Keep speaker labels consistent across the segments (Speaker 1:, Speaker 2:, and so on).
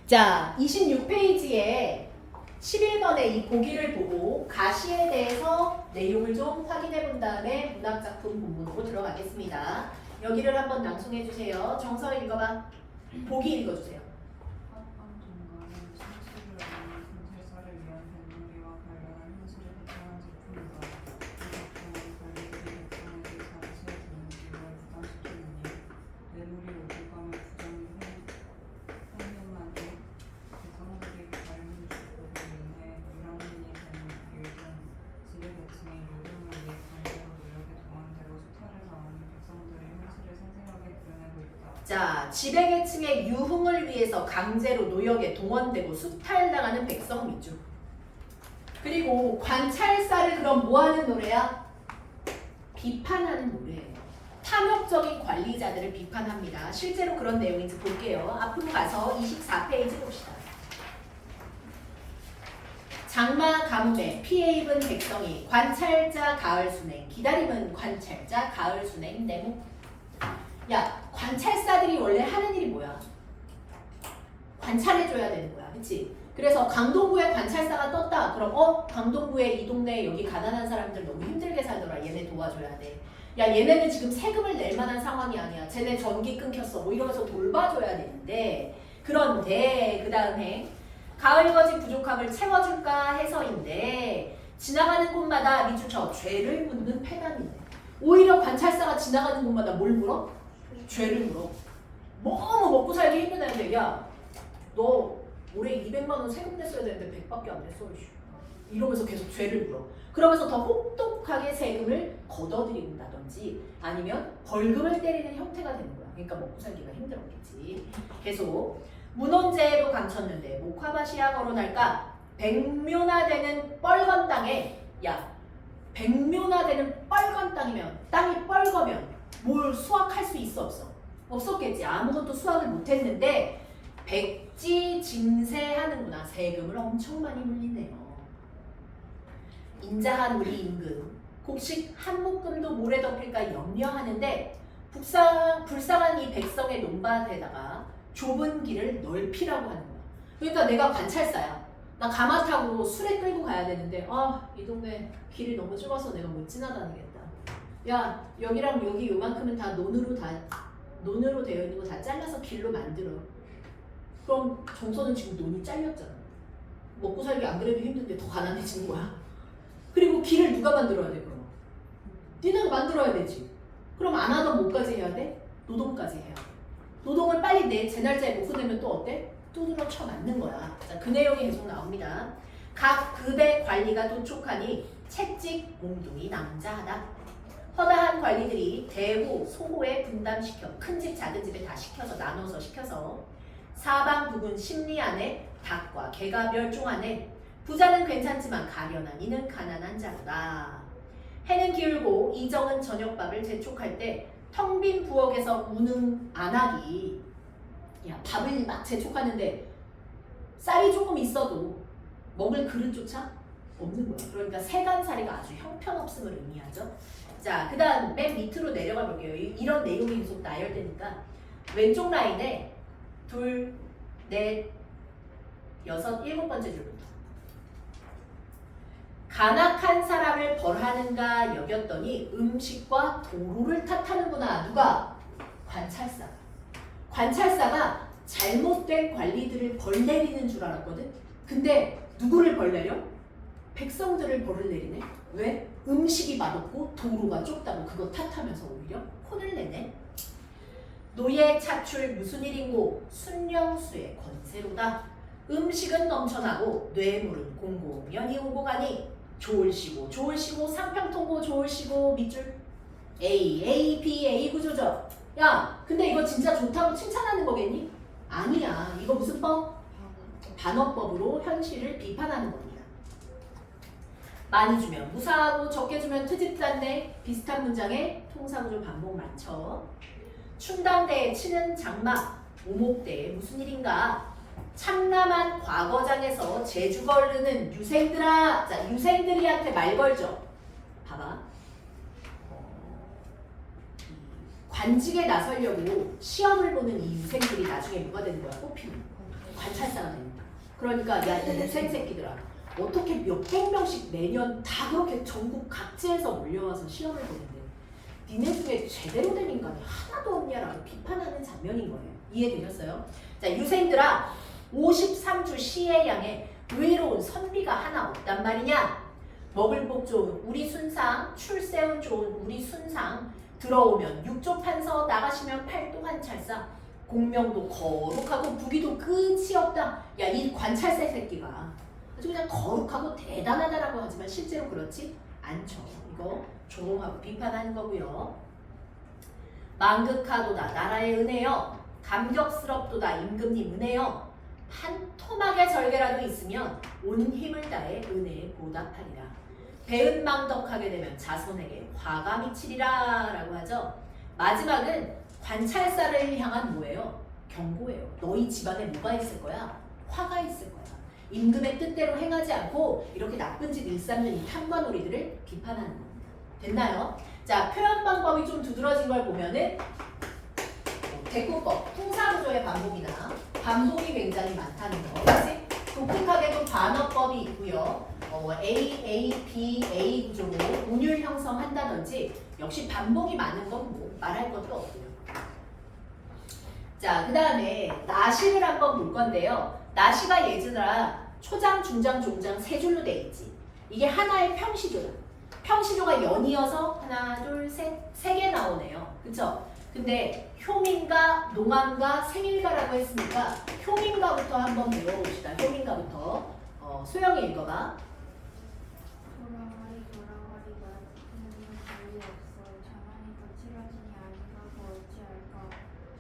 Speaker 1: 자, 26페이지에 11번의 이 보기를 보고 가시에 대해서 내용을 좀 확인해 본 다음에 문학작품 본문으로 들어가겠습니다. 여기를 한번 낭송해 주세요. 정서 읽어봐. 보기 읽어주세요.
Speaker 2: 합방 전가는 실수를 하는 군살사를 위한 뱃놀이와 관련한 현실을 표현한 작품이다. 이 작품은 관리들이 백성에게 자릿수에 주는 비용을 부담시키느니 뇌물이 오고감을 부정행위만이 백성들이 관리를 주고로 인해 유랑민이 되는 이유는 지배계층의 유흥을 위해 강제로 노력에 동원되고 수탈을 당하는 백성들의 현실을 생생하게 그려내고 있다.
Speaker 1: 자, 지배계층의 유흥을 위해서 강제로 노역에 동원되고 수탈당하는 백성 위주. 그리고 관찰사를 그럼 뭐하는 노래야? 비판하는 노래예요. 탐욕적인 관리자들을 비판합니다. 실제로 그런 내용인지 볼게요. 앞으로 가서 24페이지 봅시다. 장마 가뭄에 피해 입은 백성이 관찰자 가을 순행 기다림은 관찰자 가을 순행 내목. 야, 관찰사들이 원래 하는 일이 뭐야? 관찰해줘야 되는 거야, 그치? 그래서 강동구에 관찰사가 떴다. 그럼 강동구에 이 동네에 여기 가난한 사람들 너무 힘들게 살더라. 얘네 도와줘야 돼. 야, 얘네는 지금 세금을 낼 만한 상황이 아니야. 쟤네 전기 끊겼어. 뭐 이러면서 돌봐줘야 되는데, 그런데 그 다음에 가을거지 부족함을 채워줄까 해서인데 지나가는 곳마다 미주처 죄를 묻는 패단이네. 오히려 관찰사가 지나가는 곳마다 뭘 물어? 죄를 물어. 너무 먹고 살기 힘든 애인데, 야, 너 올해 200만 원 세금 냈어야 되는데 100밖에 안 냈어. 이러면서 계속 죄를 물어. 그러면서 더 혹독하게 세금을 걷어들인다든지 아니면 벌금을 때리는 형태가 되는 거야. 그러니까 먹고 살기가 힘들었겠지. 계속 문헌재해도 감췄는데 목화밭이야 거론할까? 백묘나되는 뻘건 땅에, 야, 백묘나되는 뻘건 땅이면, 땅이 뻘거면 뭘 수확할 수 있어 없어? 없었겠지. 아무것도 수확을 못했는데 백지징세하는구나. 세금을 엄청 많이 물리네요. 인자한 우리 임금 곡식 한 묶음도 모래 덮일까 염려하는데 불쌍한 이 백성의 논밭에다가 좁은 길을 넓히라고 하는 거야. 그러니까 내가 관찰사야. 나 가마 타고 수레 끌고 가야 되는데 이 동네 길이 너무 좁아서 내가 못 지나다니겠다. 야, 여기랑 여기 요만큼은 다 논으로 되어 있는 거 다 잘라서 길로 만들어. 그럼 정서는 지금 논이 잘렸잖아. 먹고 살기 안 그래도 힘든데 더 가난해지는 거야. 그리고 길을 누가 만들어야 돼 그럼? 니네가 만들어야 되지. 그럼 안 하던 뭐까지 해야 돼? 노동까지 해야 돼. 노동을 빨리 제 날짜에 못 끝내면 또 어때? 두드러 쳐 맞는 거야. 자, 그 내용이 계속 나옵니다. 각 급의 관리가 도촉하니 채찍 몽둥이 남자하다. 허다한 관리들이 대호, 소호에 분담시켜 큰 집, 작은 집에 다 시켜서 나눠서 시켜서 사방 부근 심리 안에 닭과 개가 멸종하네. 부자는 괜찮지만 가련한 이는 가난한 자로다. 해는 기울고 이정은 저녁밥을 재촉할 때 텅 빈 부엌에서 운응 안 하기. 야, 밥을 막 재촉하는데 쌀이 조금 있어도 먹을 그릇조차 없는 거야. 그러니까 세간살이가 아주 형편없음을 의미하죠. 자, 그 다음 맨 밑으로 내려가 볼게요. 이런 내용이 계속 나열되니까 왼쪽 라인에 둘, 넷, 여섯, 일곱 번째 줄부터 간악한 사람을 벌하는가 여겼더니 음식과 도로를 탓하는구나. 누가? 관찰사가. 관찰사가 잘못된 관리들을 벌 내리는 줄 알았거든. 근데 누구를 벌 내려? 백성들을 벌을 내리네. 왜? 음식이 맛없고 도로가 좁다고 그거 탓하면서 오히려 혼을 내네. 노예 차출 무슨 일인고 순령수의 권세로다. 음식은 넘쳐나고 뇌물은 공공연히 오고 가니 좋을시고 상평통고 좋을시고 밑줄 A, B, A 구조죠. 야, 근데 이거 진짜 좋다고 칭찬하는 거겠니? 아니야. 이거 무슨 법? 반어법으로 현실을 비판하는 겁니다. 많이 주면 무사하고 적게 주면 트집잔네. 비슷한 문장에 통사구조 반복 많죠. 춘담대에 치는 장마, 오목대에 무슨 일인가? 참남한 과거장에서 제주 걸르는 유생들아. 자, 유생들이한테 말 걸죠. 봐봐. 관직에 나서려고 시험을 보는 이 유생들이 나중에 뭐가 되는 거야? 뽑히는. 관찰사가 그러니까 야, 이 유생 새끼들아. 어떻게 몇백 명씩 매년 다 그렇게 전국 각지에서 몰려와서 시험을 보는데 니네 중에 제대로 된 인간이 하나도 없냐라고 비판하는 장면인 거예요. 이해되셨어요? 자, 유생들아 53주 시의 양에 의로운 선비가 하나 없단 말이냐? 먹을 복 좋은 우리 순상, 출세운 좋은 우리 순상, 들어오면 육조판서, 나가시면 팔도한 찰사, 공명도 거룩하고 부귀도 끝이 없다. 야, 이 관찰세 새끼가 아주 그냥 거룩하고 대단하다라고 하지만 실제로 그렇지 않죠. 이거 조롱하고 비판하는 거고요. 만극하도다 나라의 은혜여, 감격스럽도다 임금님 은혜여, 한 토막의 절개라도 있으면 온 힘을 다해 은혜에 보답하리라. 배은망덕하게 되면 자손에게 화가 미치리라 라고 하죠. 마지막은 관찰사를 향한 뭐예요? 경고예요. 너희 집안에 뭐가 있을 거야? 화가 있을 거야. 임금의 뜻대로 행하지 않고 이렇게 나쁜 짓 일삼는 이 탐관오리들을 비판하는 겁니다. 됐나요? 자, 표현 방법이 좀 두드러진 걸 보면은 대꾸법, 통사구조의 반복이나 반복이 굉장히 많다는 거. 그렇지? 독특하게도 반어법이 있고요. A, B, A 구조로 운율 형성한다든지 역시 반복이 많은 건 뭐 말할 것도 없고요. 자, 그 다음에 나시를 한번 볼 건데요. 나시가 얘들아 초장, 중장, 종장 세 줄로 돼 있지. 이게 하나의 평시조다. 평시조가 연이어서 하나, 둘, 셋, 세 개 나오네요. 그쵸? 근데 효민가, 농암가, 생일가라고 했으니까 효민가부터 한번 배워봅시다. 효민가부터. 소영이 읽어봐.
Speaker 3: 돌아가리 말하는 달리 없어. 장안이 거칠어지니 아니가고 어찌할까.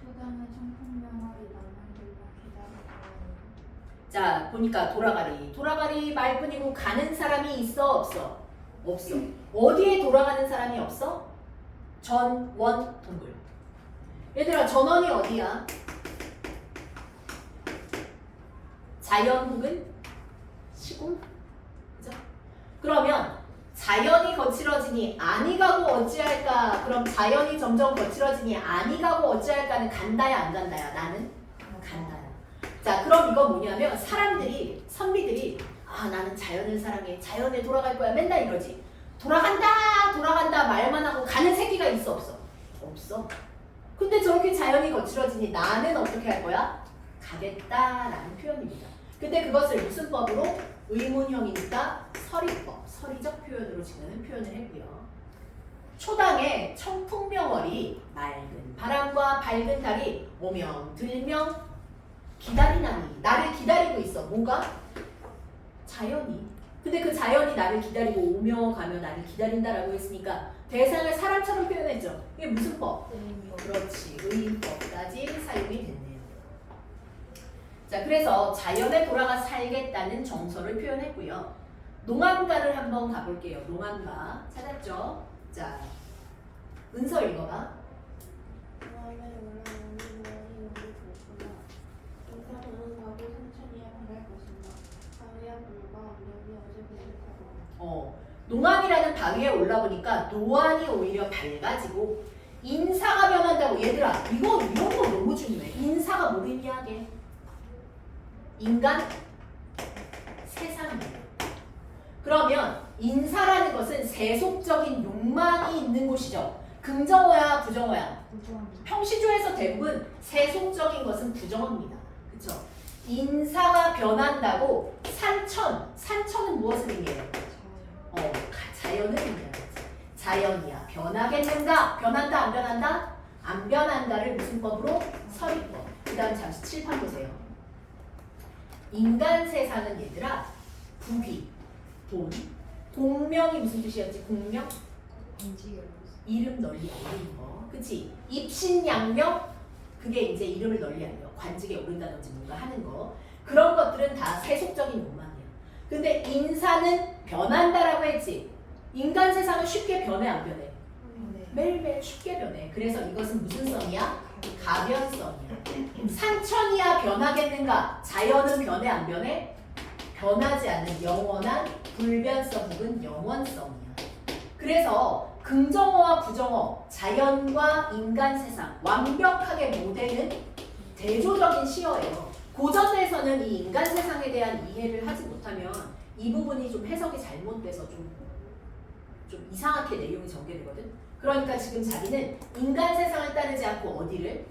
Speaker 3: 초당의 청풍명월이 나만 들면 기다리고.
Speaker 1: 자, 보니까 돌아가리 말뿐이고 가는 사람이 있어 없어? 없어. 어디에 돌아가는 사람이 없어? 전, 원, 동글. 얘들아, 전원이 어디야? 자연 혹은 시공? 그죠? 그러면 자연이 거칠어지니 아니 가고 어찌할까? 그럼 자연이 점점 거칠어지니 아니 가고 어찌할까는 간다야 안 간다야? 나는 간다야. 자, 그럼 이거 뭐냐면 사람들이, 선비들이 아, 나는 자연을 사랑해. 자연에 돌아갈 거야. 맨날 이러지. 돌아간다 말만 하고 가는 새끼가 있어 없어? 없어. 근데 저렇게 자연이 거칠어지니 나는 어떻게 할 거야? 가겠다라는 표현입니다. 근데 그것을 무슨 법으로? 의문형이니까 서리법, 서리적 표현으로 지금 표현을 했고요. 초당에 청풍명월이 맑은 바람과 밝은 달이 오명 들명 기다리나니 나를 기다리고 있어. 뭐가? 자연이. 근데 그 자연이 나를 기다리고 오며 가며 나를 기다린다라고 했으니까 대상을 사람처럼 표현했죠. 이게 무슨 법? 그렇지. 의인법까지 사용이 됐네요. 자, 그래서 자연에 돌아가 살겠다는 정서를 표현했고요. 농암가를 한번 가볼게요. 농암가 찾았죠? 자, 은서 읽어봐.
Speaker 3: 마음에 올라오는 무언이 우리 좋구나. 인사는 가고 천천히 바랄 것이다. 바위야 불과 언덕이 어제 부족하고.
Speaker 1: 농암이라는 바위에 올라보니까 노안이 오히려 밝아지고 인사가 변한다고. 얘들아, 이런 거 너무 중요해. 인사가 뭘 의미하게? 인간, 세상이에요. 그러면 인사라는 것은 세속적인 욕망이 있는 곳이죠. 긍정어야, 부정어야? 평시조에서 대부분 세속적인 것은 부정어입니다. 그쵸? 인사가 변한다고 산천은 무엇을 의미해요? 자연을 의미하지. 자연이야. 변하겠는가? 변한다, 안 변한다? 안 변한다를 무슨 법으로? 서리법. 그 다음 잠시 칠판 보세요. 인간 세상은 얘들아 부귀, 돈, 공명이 무슨 뜻이었지? 공명? 이름 널리 알리는 거. 그치? 입신양명? 그게 이제 이름을 널리 알려. 관직에 오른다든지 뭔가 하는 거. 그런 것들은 다 세속적인 욕망이야. 근데 인사는 변한다라고 했지. 인간 세상은 쉽게 변해 안 변해? 매일매일 쉽게 변해. 그래서 이것은 무슨 성이야? 가변성이야. 산천이야 변하겠는가? 자연은 변해 안 변해? 변하지 않는 영원한 불변성 혹은 영원성이야. 그래서 긍정어와 부정어, 자연과 인간 세상 완벽하게 모델은 대조적인 시어예요. 고전에서는 이 인간 세상에 대한 이해를 하지 못하면 이 부분이 좀 해석이 잘못돼서 좀 이상하게 내용이 전개되거든. 그러니까 지금 자기는 인간 세상을 따르지 않고 어디를?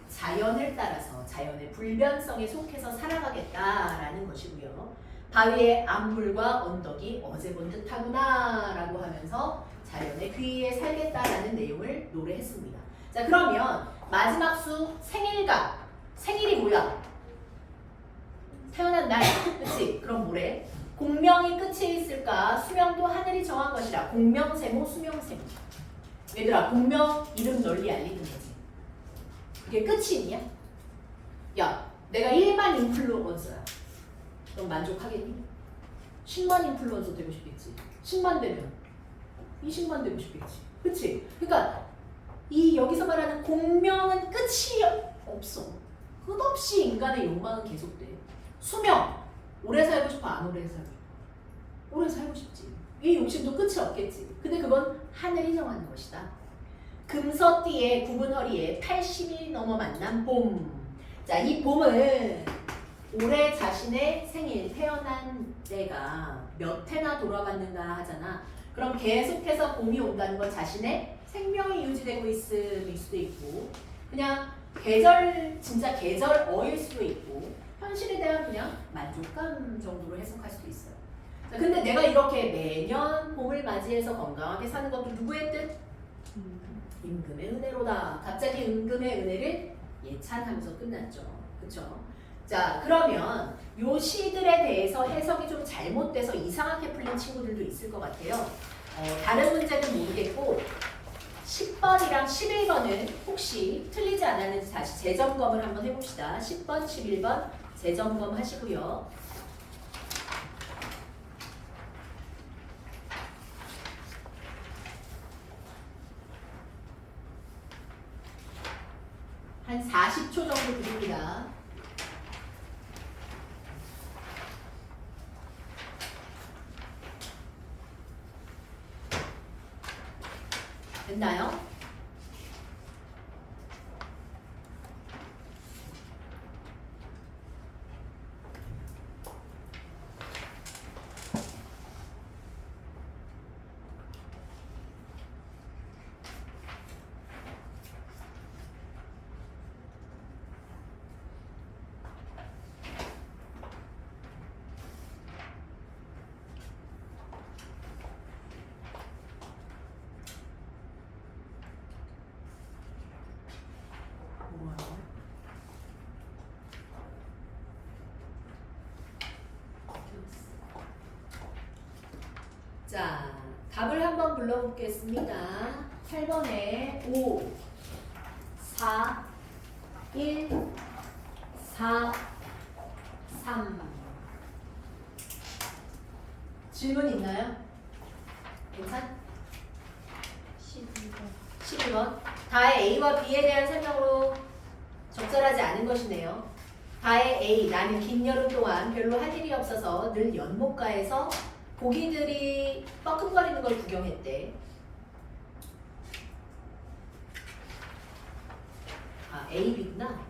Speaker 1: 자연을 따라서 자연의 불변성에 속해서 살아가겠다라는 것이고요. 바위의 암물과 언덕이 어제 본 듯하구나 라고 하면서 자연의 귀에 살겠다라는 내용을 노래했습니다. 자, 그러면 마지막 수 생일가. 생일이 뭐야? 태어난 날. 그치? 그럼 뭐래? 공명이 끝에 있을까? 수명도 하늘이 정한 것이라. 공명세모 수명세모. 얘들아, 공명 이름 널리 알리는 거지. 그게 끝이 있냐? 야, 내가 1만 인플루언서야. 넌 만족하겠니? 10만 인플루언서 되고 싶겠지. 10만 되면 20만 되고 싶겠지. 그치? 그러니까 이 여기서 말하는 공명은 끝이 없어. 끝없이 인간의 욕망은 계속돼. 수명. 오래 살고 싶어? 안 오래 살고 싶어? 오래 살고 싶지. 이 욕심도 끝이 없겠지. 근데 그건 하늘이 정하는 것이다. 금서띠에 굽은 허리에 80이 넘어 만난 봄. 자, 이 봄은 올해 자신의 생일 태어난 때가 몇 해나 돌아갔는가 하잖아. 그럼 계속해서 봄이 온다는 건 자신의 생명이 유지되고 있음일 수도 있고, 그냥 계절, 진짜 계절어일 수도 있고, 현실에 대한 그냥 만족감 정도로 해석할 수도 있어요. 자, 근데 내가 이렇게 매년 봄을 맞이해서 건강하게 사는 것도 누구의 뜻? 임금의 은혜로다. 갑자기 임금의 은혜를 예찬하면서 끝났죠. 그쵸? 자, 그러면 요 시들에 대해서 해석이 좀 잘못돼서 이상하게 풀린 친구들도 있을 것 같아요. 다른 문제는 모르겠고 10번이랑 11번은 혹시 틀리지 않았는지 다시 재점검을 한번 해봅시다. 10번, 11번 재점검 하시고요. 한 40초 정도 드립니다. 됐나요? 자, 답을 한번 불러보겠습니다. 8번에 5, 4, 1, 4, 3. 질문 있나요? 괜찮? 12번. 다의 A와 B에 대한 설명으로 적절하지 않은 것이네요. 다의 A, 나는 긴 여름 동안 별로 할 일이 없어서 늘 연못가에서 고기들이 뻐끔거리는 걸 구경했대. 아, A, B구나.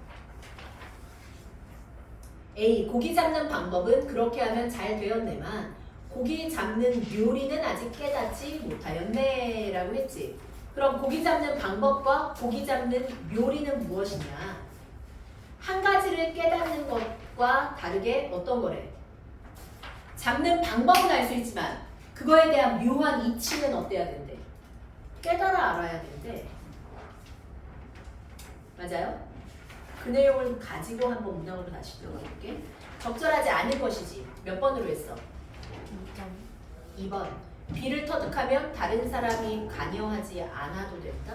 Speaker 1: A, 고기 잡는 방법은 그렇게 하면 잘 되었네만 고기 잡는 요리는 아직 깨닫지 못하였네 라고 했지. 그럼 고기 잡는 방법과 고기 잡는 요리는 무엇이냐? 한 가지를 깨닫는 것과 다르게 어떤 거래? 잡는 방법은 알 수 있지만 그거에 대한 묘한 이치는 어때야 된대? 깨달아 알아야 된대. 맞아요? 그 내용을 가지고 한번 문항으로 다시 들어가 볼게. 적절하지 않은 것이지. 몇 번으로 했어? 2번. 비를 터득하면 다른 사람이 관여하지 않아도 된다?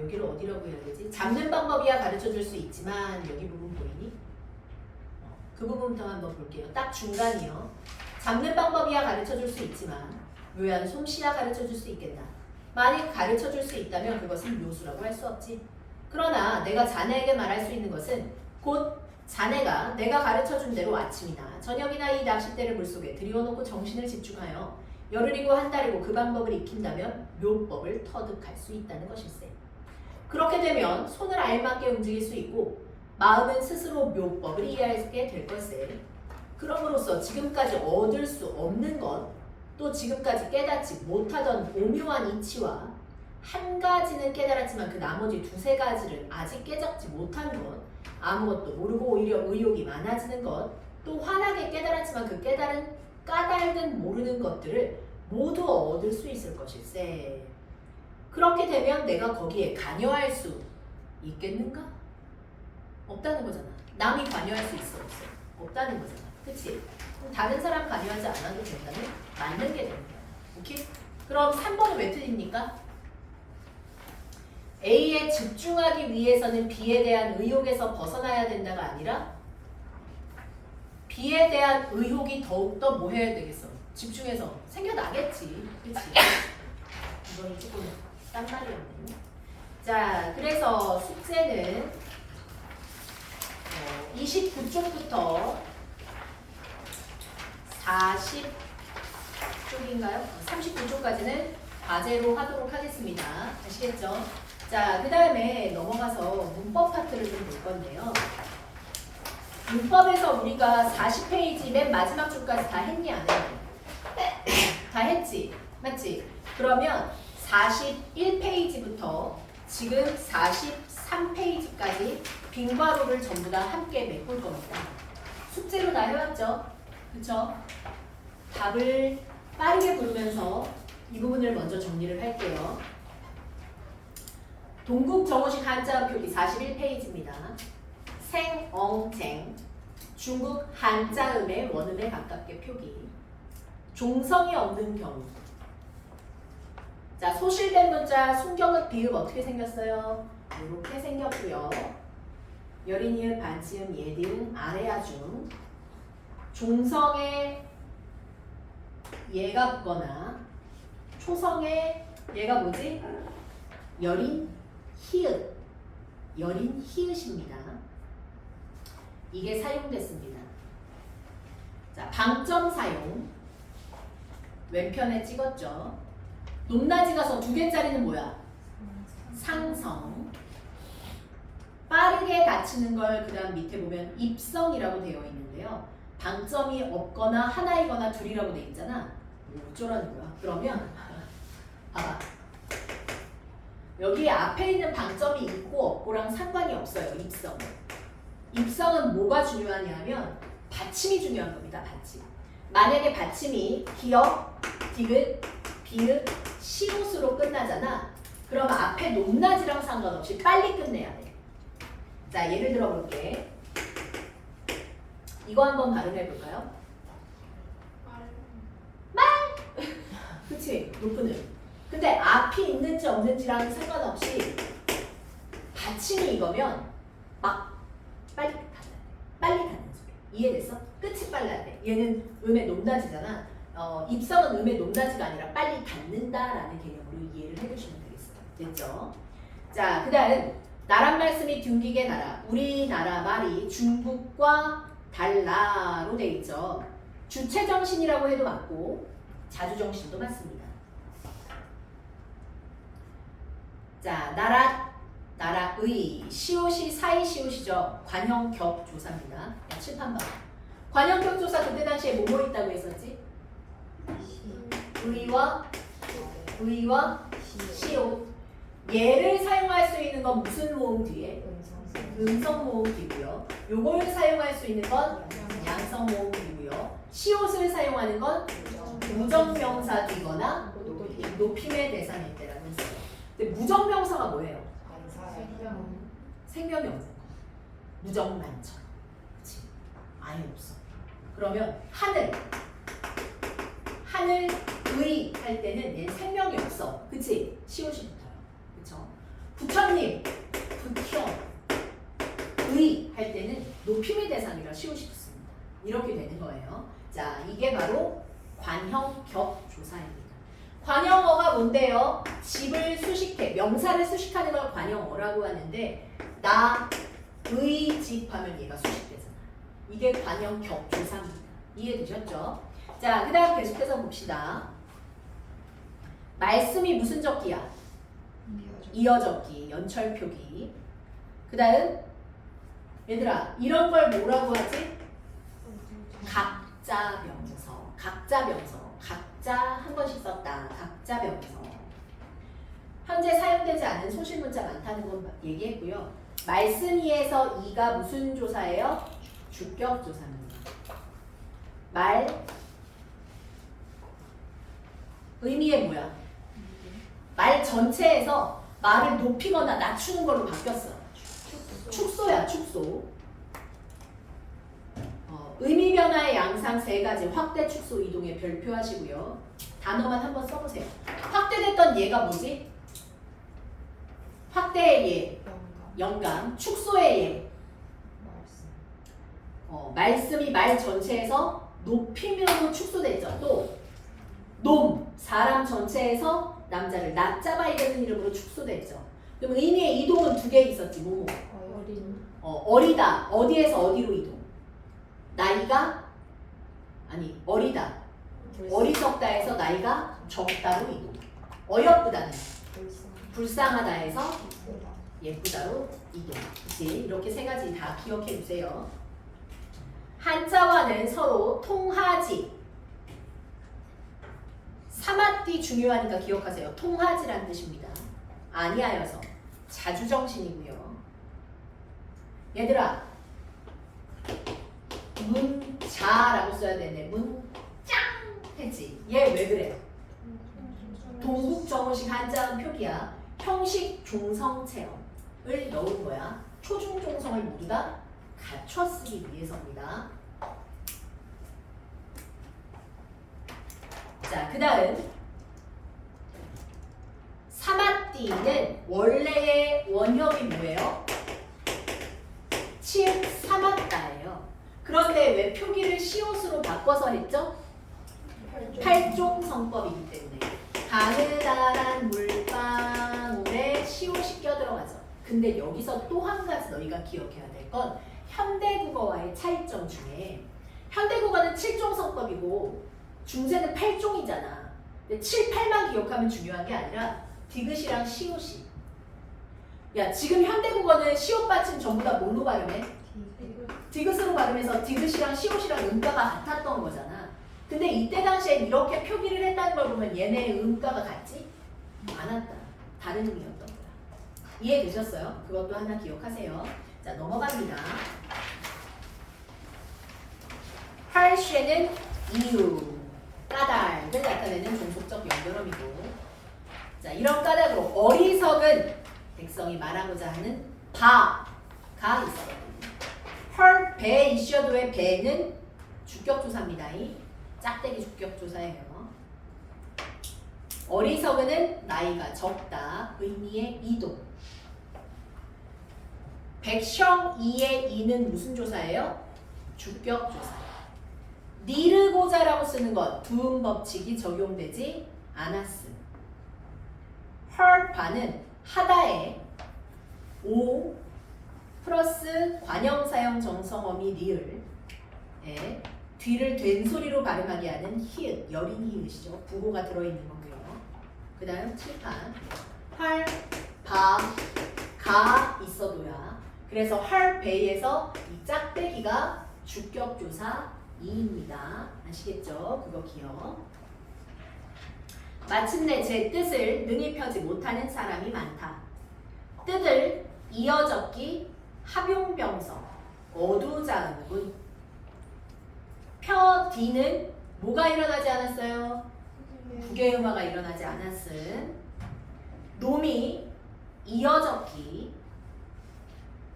Speaker 1: 여기를 어디라고 해야 되지? 잡는 방법이야 가르쳐 줄 수 있지만 여기 부분 보이니? 그 부분부터 한번 볼게요. 딱 중간이요. 잡는 방법이야 가르쳐 줄 수 있지만 묘한 솜씨야 가르쳐 줄 수 있겠나? 만약 가르쳐 줄 수 있다면 그것은 묘수라고 할 수 없지. 그러나 내가 자네에게 말할 수 있는 것은 곧 자네가 내가 가르쳐 준 대로 아침이나 저녁이나 이 낚싯대를 물속에 들여놓고 정신을 집중하여 열흘이고 한 달이고 그 방법을 익힌다면 묘법을 터득할 수 있다는 것일세. 그렇게 되면 손을 알맞게 움직일 수 있고 마음은 스스로 묘법을 이해하게 될 것세. 그럼으로써 지금까지 얻을 수 없는 것, 또 지금까지 깨닫지 못하던 오묘한 이치와 한 가지는 깨달았지만 그 나머지 두세 가지를 아직 깨닫지 못한 것, 아무것도 모르고 오히려 의욕이 많아지는 것, 또 환하게 깨달았지만 그 까닭은 모르는 것들을 모두 얻을 수 있을 것일세. 그렇게 되면 내가 거기에 관여할 수 있겠는가? 없다는 거잖아. 남이 관여할 수 있어 없어? 없다는 거잖아. 그치? 그럼 다른 사람 관여하지 않아도 된다는 맞는 게 되는 거야. 오케이? 그럼 3번은 왜 틀립니까? A에 집중하기 위해서는 B에 대한 의욕에서 벗어나야 된다가 아니라 B에 대한 의욕이 더욱더 뭐 해야 되겠어? 집중해서 생겨나겠지. 그치? 이건 조금 딴 말이었네. 자, 그래서 숙제는 29쪽부터 40쪽인가요? 39쪽까지는 과제로 하도록 하겠습니다. 아시겠죠? 자, 그 다음에 넘어가서 문법 파트를 좀 볼 건데요. 문법에서 우리가 40페이지 맨 마지막 줄까지 다 했니 안 했니? 다 했지? 맞지? 그러면 41페이지부터 지금 43페이지까지 빙과로를 전부 다 함께 메꿀 겁니다. 숙제로 다 해왔죠? 그쵸? 답을 빠르게 부르면서 이 부분을 먼저 정리를 할게요. 동국 정어식 한자어 표기 41페이지입니다. 생, 엉, 쟁 중국 한자음의 원음에 가깝게 표기. 종성이 없는 경우. 자, 소실된 문자 순경읍 비읍 어떻게 생겼어요? 이렇게 생겼고요. 여린이읍 반지음 예디음 아래아중. 종성에 얘가 붙거나 초성에 얘가 뭐지? 여린 히읗. 여린 히읗입니다. 이게 사용됐습니다. 자, 방점 사용. 왼편에 찍었죠. 높낮이 가서 두 개짜리는 뭐야? 상성. 빠르게 닫히는 걸 그 다음 밑에 보면 입성이라고 되어 있는데요. 방점이 없거나 하나이거나 둘이라고 되어 있잖아. 어쩌라는 거야? 그러면 봐봐. 여기 앞에 있는 방점이 있고 없고랑 상관이 없어요. 입성. 입성은 뭐가 중요하냐면 받침이 중요한 겁니다. 받침. 만약에 받침이 기역, 디귿, 비읍, 시옷으로 끝나잖아. 그럼 앞에 높낮이랑 상관없이 빨리 끝내야 돼. 자, 예를 들어 볼게. 이거 한번 발음해 볼까요? 그치? 높은 음. 근데 앞이 있는지 없는지랑 상관없이 받침이 이거면 막 빨리 닫아야 돼. 빨리 닫는 소리. 이해됐어? 끝이 빨라야 돼. 얘는 음의 높낮이잖아. 입성은 음의 높낮이가 아니라 빨리 닫는다라는 개념으로 이해를 해주시면 되겠어요. 됐죠? 자, 그 다음 나란 말씀이 둥기게 나라. 우리나라 말이 중국과 달라로 돼 있죠. 주체정신이라고 해도 맞고 자주정신도 맞습니다. 자, 나라의 시옷이 사이시옷이죠. 관형격조사입니다. 칠판 봐. 관형격조사 그때 당시에 뭐뭐 있다고 했었지? 의와 시옷. 얘를 사용할 수 있는 건 무슨 모음 뒤에? 음성 모음 뒤고요. 요걸 사용할 수 있는 건 양성 모음 뒤고요. 시옷을 사용하는 건 무정명사 뒤거나 높임의 대상일 때라고 했어요. 근데 무정명사가 뭐예요? 생명이 없는 거. 무정만처럼. 그치? 아예 없어. 그러면 하늘의 할 때는 얘 생명이 없어. 그치? 시옷이 붙어요. 그쵸? 부처님, 부처의 할 때는 높임의 대상이라 시옷이 붙습니다. 이렇게 되는 거예요. 자, 이게 바로 관형격조사입니다. 관형어가 뭔데요? 집을 수식해, 명사를 수식하는 걸 관형어라고 하는데 나의 집 하면 얘가 수식되잖아. 이게 관형격조사입니다. 이해되셨죠? 자, 그 다음 계속해서 봅시다. 말씀이 무슨 적기야? 이어적기, 연철표기. 그 다음 얘들아 이런 걸 뭐라고 하지? 각자명서. 각자명서. 각자 한 번씩 썼다. 각자명서. 현재 사용되지 않은 소실문자 많다는 건 얘기했고요. 말씀 이에서 이가 무슨 조사예요? 주격조사입니다. 말 의미의 뭐야? 말 전체에서 말을 높이거나 낮추는 걸로 바뀌었어. 축소야, 축소. 의미 변화의 양상 세 가지 확대, 축소, 이동에 별표하시고요. 단어만 한번 써보세요. 확대됐던 얘가 뭐지? 확대의 예, 영감. 축소의 예, 말씀이 말 전체에서 높임으로 축소됐죠. 또 놈, 사람 전체에서 남자를 낮잡아야 되는 이름으로 축소됐죠. 그럼 의미의 이동은 두 개 있었지. 뭐뭐? 어리다. 어디에서 어디로 이동? 나이가 아니 어리다. 어리석다에서 나이가 적다로 이동. 어여쁘다는 불쌍하다에서 예쁘다로 이동. 그치? 이렇게 세 가지 다 기억해 주세요. 한자와는 서로 통하지. 사마띠 중요하니까 기억하세요. 통하지란 뜻입니다. 아니하여서 자주정신이고요. 얘들아 문자라고 써야 되네. 문짱 했지. 얘 왜 그래? 동국정어식 한자음 표기야. 형식 종성체험을 넣은 거야. 초중종성을 모두 다 갖춰 쓰기 위해서입니다. 자, 그 다음 사마띠는 원래의 원형이 뭐예요? 치읓 사마따예요. 그런데 왜 표기를 시옷으로 바꿔서 했죠? 팔종성법이기 때문에 가느다란 물방울에 시옷이 껴들어가죠. 근데 여기서 또 한 가지 너희가 기억해야 될 건 현대국어와의 차이점 중에 현대국어는 7종성법이고 중세는 8종이잖아. 근데 7, 8만 기억하면 중요한 게 아니라 디귿이랑 시옷이. 야, 지금 현대국어는 시옷 받침 전부 다 뭘로 발음해? 디귿으로 발음해서 디귿이랑 시옷이랑 음가가 같았던 거잖아. 근데 이때 당시에 이렇게 표기를 했다는 걸 보면 얘네의 음가가 같지? 않았다. 다른 의미였던 거야. 이해되셨어요? 그것도 하나 기억하세요. 자, 넘어갑니다. 할쉐는 이유, 까닭을 나타내는 종속적 연결어이고, 자, 이런 까닭으로 어리석은 백성이 말하고자 하는 바가 있어요. 헐, 배 이슈어도의 배는 주격조사입니다. 이 짝대기 주격조사예요. 어리석은은 나이가 적다. 의미의 이동. 백성 이의 이는 무슨 조사예요? 주격조사. 니르고자라고 쓰는 것 두음 법칙이 적용되지 않았음. 헐바는 하다에 오 플러스 관형사형 정성어미 리을에 뒤를 된소리로 발음하게 하는 히읗, 여린 히읗이죠. 부호가 들어있는 거고요. 그 다음 칠판 할, 바, 가 있어도야. 그래서 할, 배에서 이 짝대기가 주격조사 이입니다. 아시겠죠? 그거 기억. 마침내 제 뜻을 능히 펴지 못하는 사람이 많다. 뜻을 이어적기 합용병서 어두자은군. 펴 뒤는 뭐가 일어나지 않았어요? 부계음화가 일어나지 않았음. 놈이 이어적기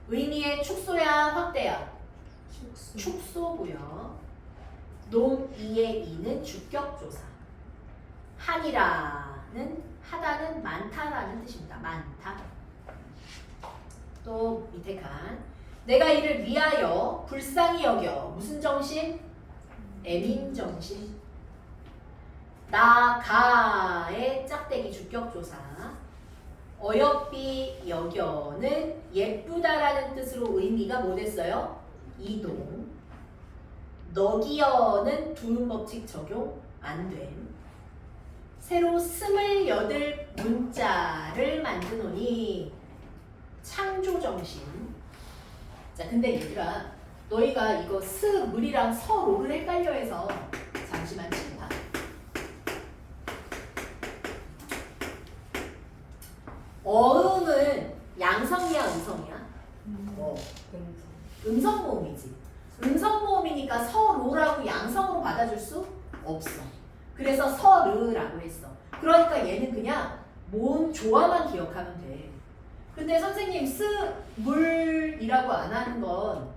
Speaker 1: 의미의 축소야 확대야? 축소고요. 놈 이의 이는 주격조사. 한이라는 하다는 많다라는 뜻입니다. 많다. 또 밑에 칸 내가 이를 위하여 불쌍히 여겨 무슨 정신? 애민정신. 나가의 짝대기 주격조사. 어여삐 여겨는 예쁘다라는 뜻으로 의미가 뭐 됐어요? 이동. 너기어는 두음 법칙 적용 안 됨. 새로 28문자를 만드노니 창조정신. 자, 근데 얘들아, 너희가 이거 스물이랑 서로를 헷갈려 해서 잠시만 칠봐. 어음은 양성이야, 음성이야? 음성 모음이지. 음성 모음이니까 서로라고 양성으로 받아줄 수 없어. 그래서 서르라고 했어. 그러니까 얘는 그냥 모음 조화만 기억하면 돼. 근데 선생님 스물이라고 안 하는 건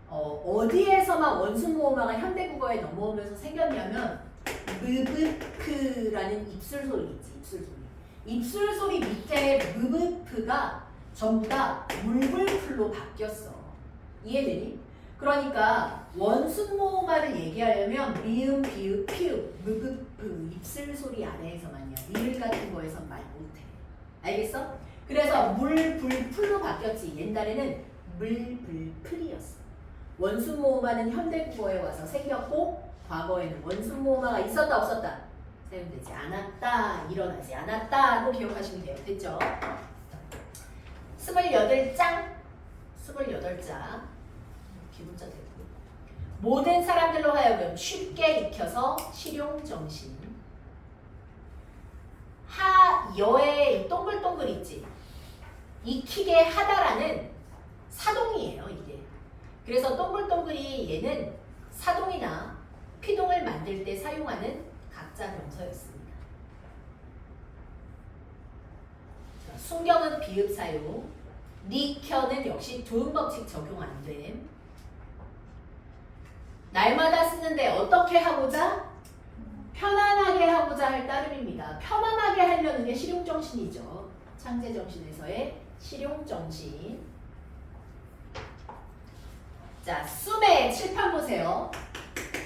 Speaker 1: 어디에서만 원순모음화가 현대국어에 넘어오면서 생겼냐면 무브프라는 입술 소리 있지. 입술 소리. 입술 소리 밑에 무브프가 전부 다 물불풀로 바뀌었어. 이해되니? 그러니까 원순모음화를 얘기하려면 미음, 비읍, 피읍, 무브프 입술 소리 아래에서만이야. 리을 같은 거에선 말 못해. 알겠어? 그래서 물불풀로 바뀌었지. 옛날에는 물불풀이었어. 원순모음화는 현대국어에 와서 생겼고 과거에는 원순모음화가 있었다 없었다? 사용되지 않았다, 일어나지 않았다로 기억하시면 돼요. 됐죠? 28장 28자 기분자 되고 모든 사람들로 하여금 쉽게 익혀서 실용정신. 하여의 동글동글 있지? 익히게 하다라는 사동이에요, 이게. 그래서 동글동글이 얘는 사동이나 피동을 만들 때 사용하는 각자 명서였습니다. 자, 순경은 비읍 사용, 니켜는 역시 도음 법칙 적용 안 됨. 날마다 쓰는데 어떻게 하고자? 편안하게 하고자 할 따름입니다. 편안하게 하려는 게 실용정신이죠. 창제정신에서의 실용정신. 자, 숨의 칠판 보세요.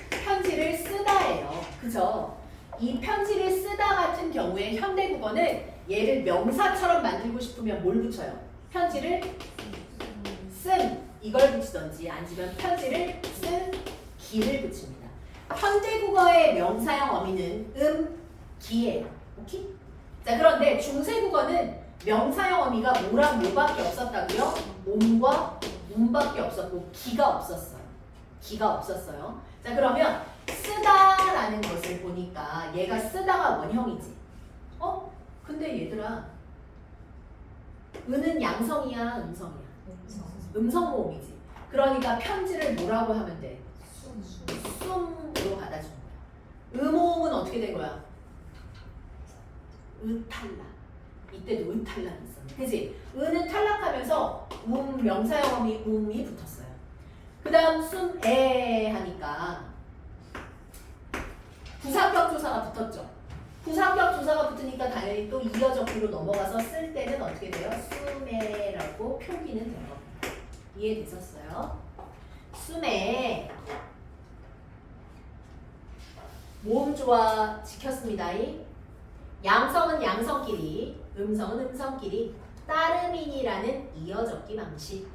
Speaker 1: 편지를 쓰다예요. 그죠? 이 편지를 쓰다 같은 경우에 현대국어는 얘를 명사처럼 만들고 싶으면 뭘 붙여요? 편지를 쓴 이걸 붙이던지 아니면 편지를 쓴 기를 붙입니다. 현대국어의 명사형 어미는 기예요. 오케이? 자, 그런데 중세국어는 명사형 어미가 뭐랑 뭐밖에 없었다고요? 옴과 움밖에 없었고 기가 없었어요. 기가 없었어요. 자, 그러면 쓰다라는 것을 보니까 얘가 쓰다가 원형이지. 근데 얘들아, 은은 양성이야, 음성이야? 음성 모음이지. 그러니까 편지를 뭐라고 하면 돼? 숨으로 받아준 거야. 음호음은 어떻게 된 거야? 으탈락. 이때도 으탈락이 있었네. 그치? 은은 탈락하면서 명사형 어미 음이 붙었어요. 그 다음 숨에 하니까 부사격 조사가 붙었죠. 부사격 조사가 붙으니까 당연히 또 이어적기로 넘어가서 쓸 때는 어떻게 돼요? 숨에라고 표기는 된 겁니다. 이해되셨어요? 숨에 모음 조화 지켰습니다. 양성은 양성끼리, 음성은 음성끼리, 따름인이라는 이어적기 방식.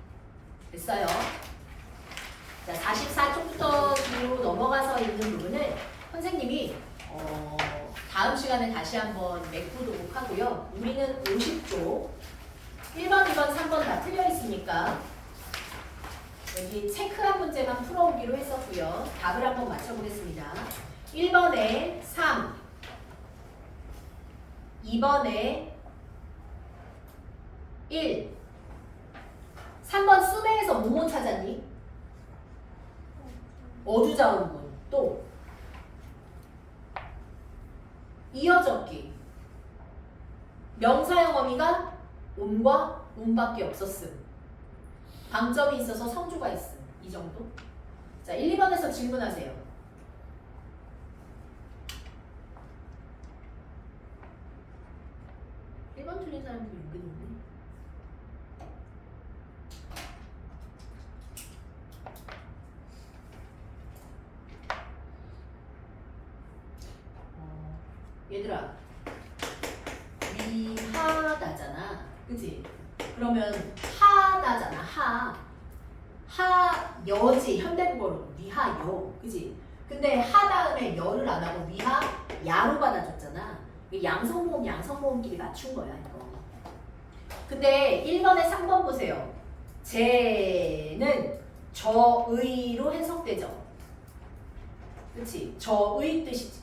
Speaker 1: 됐어요? 자, 44쪽부터 뒤로 넘어가서 있는 부분을 선생님이 다음 시간에 다시 한번 메꾸도록 하고요. 우리는 50쪽 1번, 2번, 3번 다 틀려 있으니까 여기 체크한 문제만 풀어오기로 했었고요. 답을 한번 맞춰보겠습니다. 1번에 3, 2번에 1, 3번 수매에서 뭐뭐 찾았니? 어두자음문. 또 이어적기. 명사형 어미가 음과 음밖에 없었음. 방점이 있어서 성조가 있음. 이 정도. 자, 1, 2번에서 질문하세요. 1번 틀린 사람들이 은근히 있네. 얘들아, 위하다잖아. 그치? 그러면 하다잖아. 하여지. 현대국어로 위하여. 그치? 근데 하 다음에 여를 안 하고 위하 야로 받아줬잖아. 이게 양성모음끼리 맞춘 거야, 이거. 근데 1번에 3번 보세요. 제는 저의로 해석되죠. 그치? 저의 뜻이지.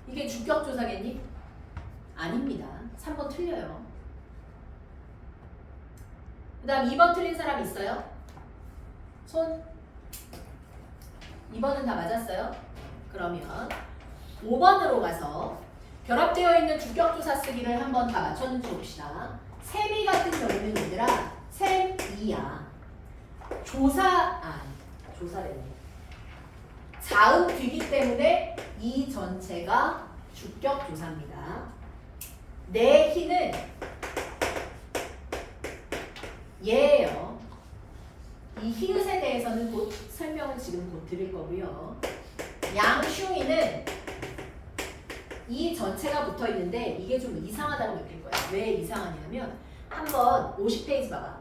Speaker 1: 이게 주격조사겠니? 아닙니다. 3번 틀려요. 그 다음 2번 틀린 사람 있어요? 손? 2번은 다 맞았어요? 그러면 5번으로 가서 결합되어 있는 주격조사 쓰기를 한번 다 맞췄는지 봅시다. 셈이 같은 경우는 얘들아 셈이야. 조사랬네. 자음 뒤기 때문에 이 전체가 주격조사입니다. 내 희는 얘예요. 이 히읗에 대해서는 곧 설명을 지금 곧 드릴 거고요. 양슝이는 이 전체가 붙어 있는데 이게 좀 이상하다고 느낄 거예요. 왜 이상하냐면 한번 50페이지 봐봐.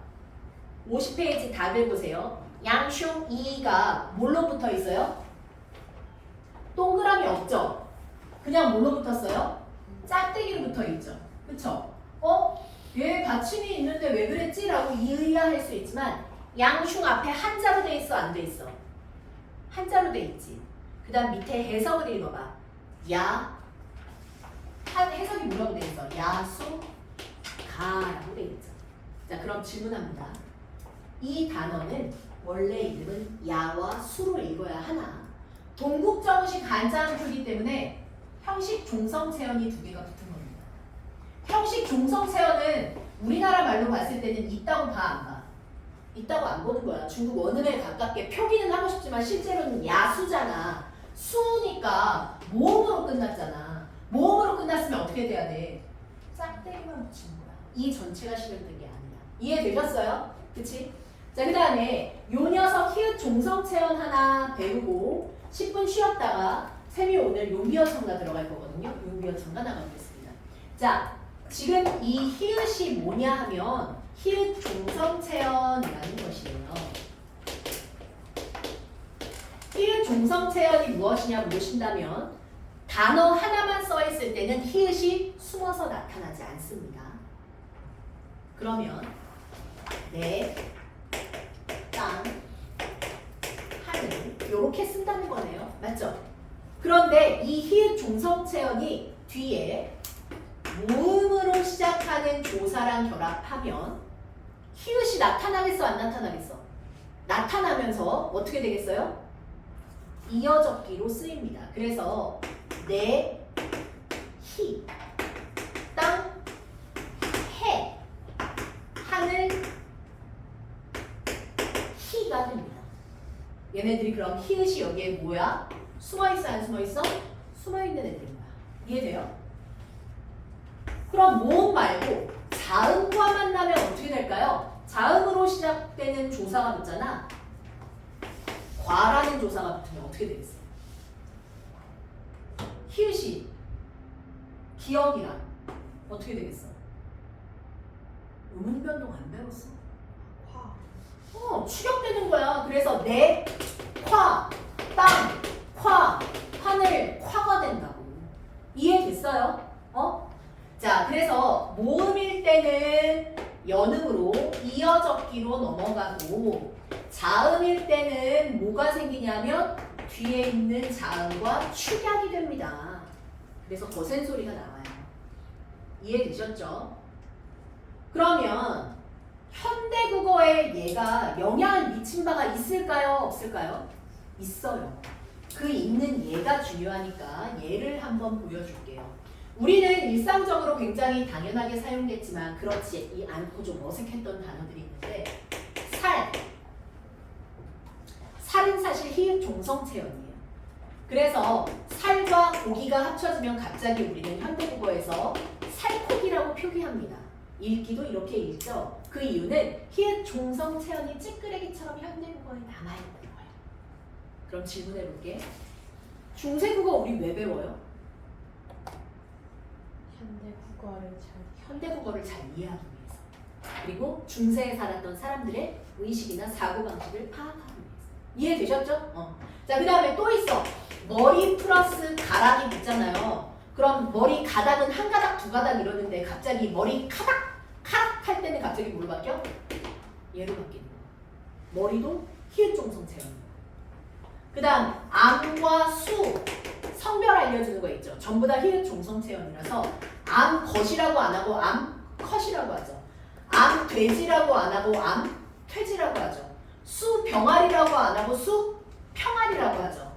Speaker 1: 50페이지 다 긁보세요. 양슝이가 뭘로 붙어 있어요? 동그라미 없죠? 그냥 뭘로 붙었어요? 짝대기로 붙어 있죠. 그쵸? 얘 받침이 있는데 왜 그랬지? 라고 이의아할 수 있지만 양슝 앞에 한자로 돼 있어? 안 돼 있어? 한자로 돼 있지. 그 다음 밑에 해석을 읽어봐. 해석이 뭐라고 돼 있어? 야수 가라고 돼 있죠. 자, 그럼 질문합니다. 이 단어는 원래 이름은 야와 수로 읽어야 하나? 동국정식 간장풀기 때문에 형식 종성체언이 두 개가 붙은 겁니다. 형식 종성체언은 우리나라 말로 봤을 때는 있다고 봐, 안 봐? 있다고 안 보는 거야. 중국 원음에 가깝게 표기는 하고 싶지만 실제로는 야수잖아. 수니까 모음으로 끝났잖아. 모음으로 끝났으면 어떻게 돼야 돼? 짝대기만 붙이는 거야. 이 전체가 실현된 게 아니야. 이해되셨어요? 그치? 자, 그 다음에 요 녀석 히읗 종성체언 하나 배우고 10분 쉬었다가 쌤이 오늘 용비어천가 들어갈 거거든요. 용비어천가 나가보겠습니다. 자, 지금 이 히읗이 뭐냐 하면 히읗 종성체언이라는 것이에요. 히읗 종성체언이 무엇이냐 물으신다면 단어 하나만 써 있을 때는 히읗이 숨어서 나타나지 않습니다. 그러면 네, 땅, 하늘 이렇게 쓴다는 거네요. 맞죠? 그런데 이 히읗 종성체언이 뒤에 모음으로 시작하는 조사랑 결합하면 히읗이 나타나겠어? 안 나타나겠어? 나타나면서 어떻게 되겠어요? 이어적기로 쓰입니다. 그래서 내, 히, 땅, 해, 하늘, 히가 됩니다. 얘네들이 그럼 히읗이 여기에 뭐야? 숨어있어 안 숨어있어? 숨어있는 애들인 거야. 이해돼요? 그럼 모음 말고 자음과 만나면 어떻게 될까요? 자음으로 시작되는 조사가 붙잖아. 과라는 조사가 붙으면 어떻게 되겠어? 히읗이 기억이랑 어떻게 되겠어? 음운 변동 안 배웠어? 추격되는 거야. 그래서 내, 화, 땅, 화, 하늘, 화가 된다고. 이해됐어요? 자, 그래서 모음일 때는 연음으로 이어적기로 넘어가고 자음일 때는 뭐가 생기냐면 뒤에 있는 자음과 축약이 됩니다. 그래서 거센 소리가 나와요. 이해되셨죠? 그러면 현대국어에 얘가 영향을 미친 바가 있을까요? 없을까요? 있어요. 그 있는 얘가 중요하니까 얘를 한번 보여줄게요. 우리는 일상적으로 굉장히 당연하게 사용됐지만 그렇지 않고 좀 어색했던 단어들이 있는데 살은 사실 히읗 종성체언이에요. 그래서 살과 고기가 합쳐지면 갑자기 우리는 현대국어에서 살코기라고 표기합니다. 읽기도 이렇게 읽죠. 그 이유는 히읗 종성체언이 찌끄레기처럼 현대국어에 남아있는 거예요. 그럼 질문해볼게. 중세국어 우리 왜 배워요? 현대국어를 잘 이해하기 위해서. 그리고 중세에 살았던 사람들의 의식이나 사고방식을 파악하기 위해서. 이해되셨죠? 자, 그 다음에 또 있어. 머리 플러스 가락이 붙잖아요. 그럼 머리 가닥은 한 가닥, 두 가닥 이러는데 갑자기 머리 카닥 할 때는 갑자기 뭘로 바뀌어? 얘로 바뀌는 거야. 머리도 히읗종성 체형. 그 다음 암과 수 성별 알려주는 거 있죠. 전부 다 히읗종성 체형이라서 암것이라고 안 하고 암컷이라고 하죠. 암돼지라고 안 하고 암퇴지라고 하죠. 수병아리라고 안 하고 수평아리라고 하죠.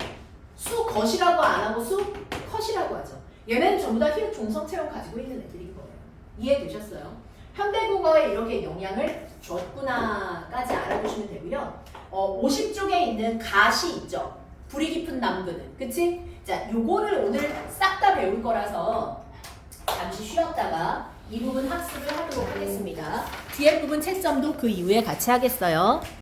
Speaker 1: 수것이라고 안 하고 수컷이라고 하죠. 얘는 전부 다 히읗종성 체형 가지고 있는 애들인 거예요. 이해되셨어요? 현대국어에 이렇게 영향을 줬구나까지 알아보시면 되고요. 50쪽에 있는 가시 있죠. 불이 깊은 남도는. 그치? 자, 요거를 오늘 싹 다 배울 거라서 잠시 쉬었다가 이 부분 학습을 하도록 하겠습니다. 뒤에 부분 채점도 그 이후에 같이 하겠어요.